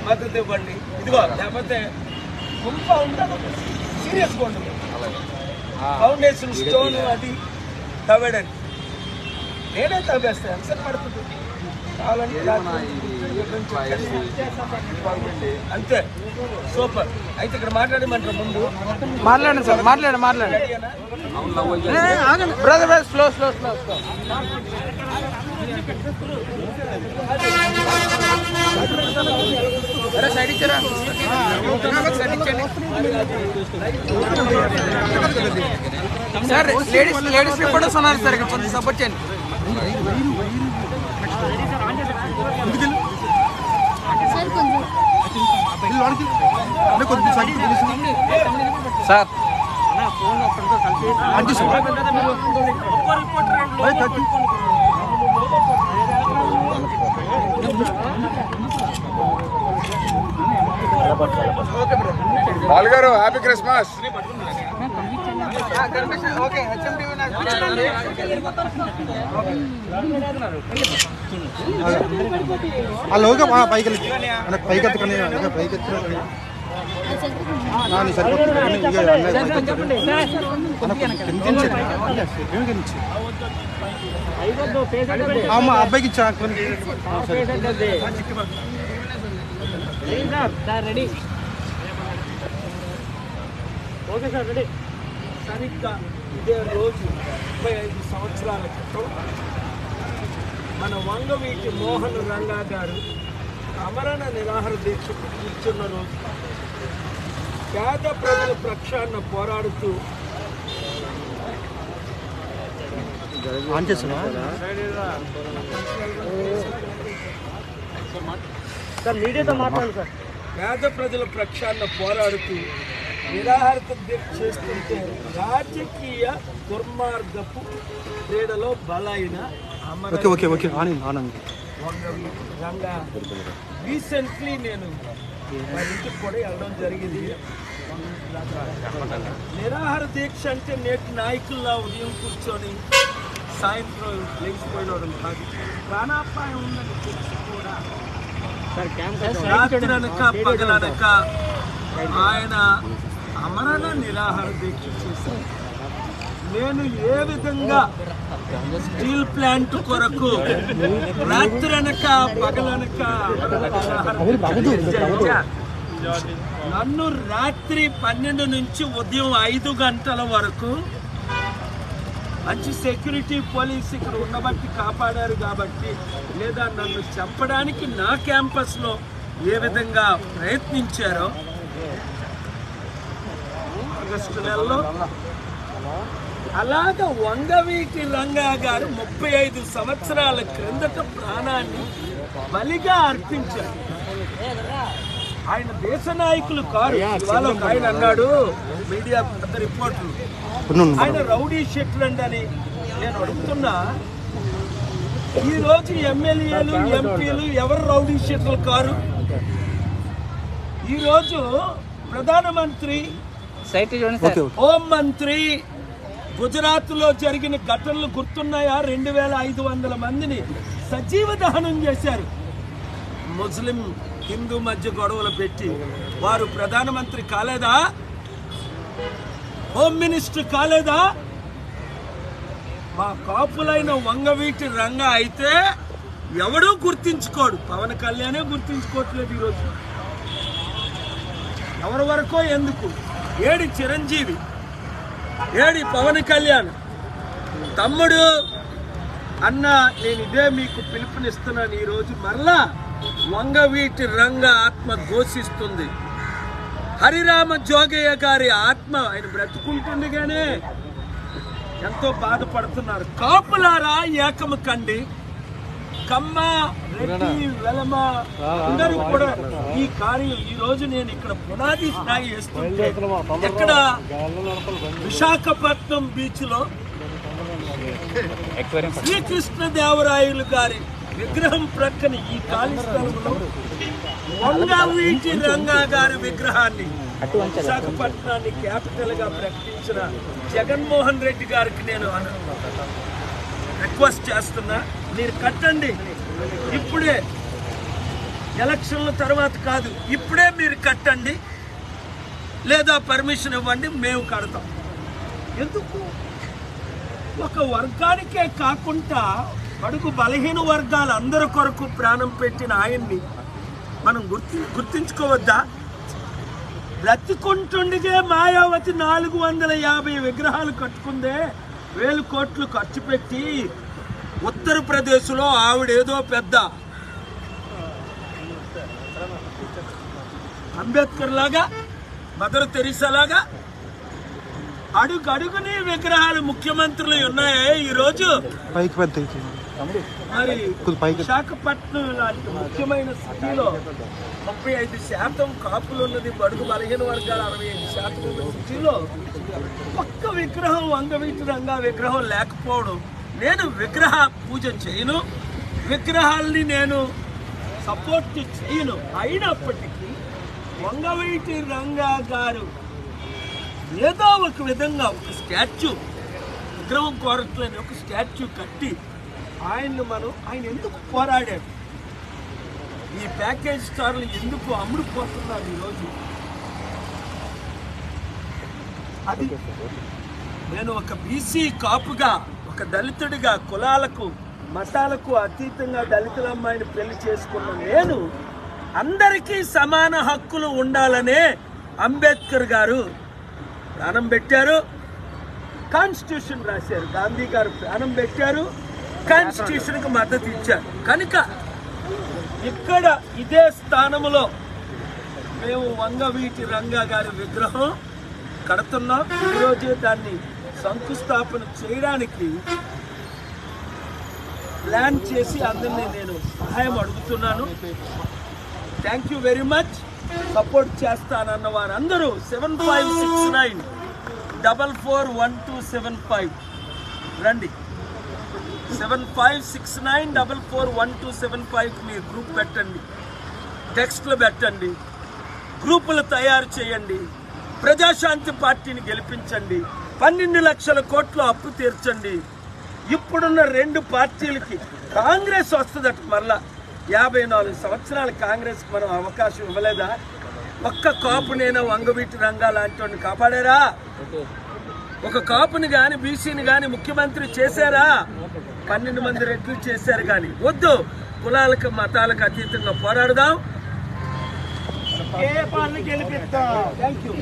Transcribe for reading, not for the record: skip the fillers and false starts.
మద్దతు ఇవ్వండి. ఇదిగో లేకపోతే గుంప ఉంటుంది, సీరియస్గా ఉంటుంది. ఫౌండేషన్ స్టోన్ అది తవ్వడండి, నేనే తవ్వేస్తాను. ఎంత పడుతుంది అంతే. సూపర్. అయితే ఇక్కడ మాట్లాడమంటారు ముందు మాట్లాడండి సార్, మాట్లాడండి. Brother slow slow slow slow. అరే సైడ్ ఇచ్చారా? సైడ్ ఇచ్చండి సార్. లేడీస్ కూడా ఉన్నారు సార్, ఇక్కడ కొంచెం సపోర్ట్ చేయండి సార్. బాలు గారు హ్యాపీ క్రిస్మస్. అబ్బాయికి ఇచ్చా రెడీ. Okay sir, ready. సరిగ్గా ఇదే రోజు 35 సంవత్సరాల క్రితం మన వంగవీటి మోహన్ రంగా గారు అమరణ నిరాహార దీక్షకు కూర్చున్న రోజు, పేద ప్రజల పక్షాన పోరాడుతూ మీడియాతో మాట్లాడు సార్. పేద ప్రజల పక్షాన పోరాడుతూ నిరాహార దీక్ష చేస్తుంటే రాజకీయ దుర్మార్గపు క్రీడలో బలైన రంగా రీసెంట్లీ నేను మా ఇంటికి కూడా వెళ్ళడం జరిగింది. నిరాహార దీక్ష అంటే నేటి నాయకుల్లా ఉదయం కూర్చొని సాయంత్రం లేచిపోయినవడం కాదు. ప్రాణాపాయం ఉందని తెలిసి కూడా రాత్రనక పగలనక ఆయన అమరణ నిరాహార దీక్ష చేశారు. నేను ఏ విధంగా స్టీల్ ప్లాంట్ కొరకు రాత్రనక పగలనక నన్ను రాత్రి 12 నుంచి ఉదయం 5 గంటల వరకు మంచి సెక్యూరిటీ పోలీస్ ఇక్కడ ఉండబట్టి కాపాడారు కాబట్టి, లేదా నన్ను చంపడానికి నా క్యాంపస్లో ఏ విధంగా ప్రయత్నించారో ఆగస్టు నెలలో అలాగ వంగవీటి రంగా గారు 35 సంవత్సరాల క్రిందట ప్రాణాన్ని బలిగా అర్పించారు. ఆయన దేశ నాయకులు కారు. ఇవాళ ఒక ఆయన అన్నాడు, మీడియా పెద్ద రిపోర్టర్లు, ఆయన రౌడీ షెట్లండ్ అని. నేను అడుగుతున్నా, ఈరోజు ఎమ్మెల్యేలు ఎంపీలు ఎవరు రౌడీ షెట్లు కారు? ఈరోజు ప్రధానమంత్రి, హోం మంత్రి గుజరాత్లో జరిగిన ఘటనలు గుర్తున్నాయా? 2500 మందిని సజీవ దహనం చేశారు. ముస్లిం హిందూ మధ్య గొడవలు పెట్టి వారు ప్రధానమంత్రి కాలేదా? హోమ్ మినిస్టర్ కాలేదా? మా కాపులైన వంగవీటి రంగా అయితే ఎవడూ గుర్తించుకోడు. పవన్ కళ్యాణే గుర్తించుకోవట్లేదు ఈరోజు. ఎవరి వరకో ఎందుకు? ఏడి చిరంజీవి, ఏడి పవన్ కళ్యాణ్? తమ్ముడు అన్న, నేను ఇదే మీకు పిలుపునిస్తున్నాను. ఈరోజు మరలా వంగవీటి రంగా ఆత్మ ఘోషిస్తుంది. హరిరామ జోగయ్య గారి ఆత్మ, ఆయన బ్రతుకుంటుండగానే ఎంతో బాధపడుతున్నారు. కాపులారా ఏకము కండి. కమ్మ, రెడ్డి, వెలమ అందరూ కూడా ఈ కార్యం ఈ రోజు నేను ఇక్కడ పునాది స్థాయి వేస్తుంటే, ఎక్కడ విశాఖపట్నం బీచ్ లో శ్రీకృష్ణదేవరాయలు గారి విగ్రహం ప్రక్కన ఈ ఖాళీ స్థలంలో వంగవీటి రంగా గారి విగ్రహాన్ని విశాఖపట్నాన్ని క్యాపిటల్ గా ప్రకటించిన జగన్మోహన్ రెడ్డి గారికి నేను రిక్వెస్ట్ చేస్తున్నా, మీరు కట్టండి. ఇప్పుడే ఎలక్షన్ల తర్వాత కాదు, ఇప్పుడే మీరు కట్టండి లేదా పర్మిషన్ ఇవ్వండి, మేము కడతాం. ఎందుకు? ఒక వర్గానికే కాకుండా బడుగు బలహీన వర్గాలు అందరి కొరకు ప్రాణం పెట్టిన ఆయన్ని మనం గుర్తించుకోవద్దా? బ్రతికుంటుండిగే మాయావతి 450 విగ్రహాలు కట్టుకుందే, 1000 కోట్లు ఖర్చు పెట్టి. ఉత్తరప్రదేశ్లో ఆవిడేదో పెద్ద అంబేద్కర్ లాగా, మదర్ తెరీసా లాగా అడుగడుగుని విగ్రహాలు ముఖ్యమంత్రులు ఉన్నాయే ఈరోజు. మరి విశాఖపట్నం లాంటి ముఖ్యమైన సిటీలో 35% కాపులు ఉన్నది, బడుగు బలహీన వర్గాలు 65% ఉన్న సిటీలో ఒక్క విగ్రహం, వంగవీటి రంగా విగ్రహం లేకపోవడం. నేను విగ్రహ పూజ చేయను, విగ్రహాల్ని నేను సపోర్ట్ చేయను. అయినప్పటికీ వంగవీటి రంగా గారు ఏదో ఒక విధంగా ఒక స్టాచ్యూ, విగ్రహం కోరట్లేని ఒక స్టాచ్యూ కట్టి ఆయన ఎందుకు పోరాడాడు? ఈ ప్యాకేజ్ స్టార్లు ఎందుకు అమ్ముడుపోతున్నారు ఈరోజు? అది నేను ఒక బీసీ కాపుగా, ఒక దళితుడిగా, కులాలకు మతాలకు అతీతంగా దళితుల అమ్మాయిని పెళ్లి చేసుకున్న నేను అందరికీ సమాన హక్కులు ఉండాలనే అంబేద్కర్ గారు ప్రాణం పెట్టారు, కాన్స్టిట్యూషన్ రాశారు. గాంధీ గారు ప్రాణం పెట్టారు, కాన్స్టిట్యూషన్కి మద్దతు ఇచ్చారు. కనుక ఇక్కడ ఇదే స్థానంలో మేము వంగవీటి రంగా గారి విగ్రహం కడుతున్నాం. ఈరోజే దాన్ని శంకుస్థాపన చేయడానికి ప్లాన్ చేసి అందరినీ నేను సహాయం అడుగుతున్నాను. Thank you very much. Support చేస్తానన్న వారందరూ 7569441275 రండి. 7569441275 మీ గ్రూప్ పెట్టండి, టెక్స్ట్లు పెట్టండి, గ్రూపులు తయారు చేయండి. ప్రజాశాంతి పార్టీని గెలిపించండి. 12 లక్షల కోట్ల అప్పు తీర్చండి. ఇప్పుడున్న 2 పార్టీలకి కాంగ్రెస్ వస్తుందట. మరలా 54 సంవత్సరాలు కాంగ్రెస్కి మనం అవకాశం ఇవ్వలేదా? ఒక్క కాపునైనా వంగవీటి రంగా లాంటి వాడిని కాపాడారా? ఒక కాపుని కానీ బీసీని కానీ ముఖ్యమంత్రి చేశారా? 12 మంది రెట్లు చేశారు. కానీ వద్దు, కులాలకు మతాలకు అతీతంగా పోరాడదాం. గెలిపిస్తాం. Thank you.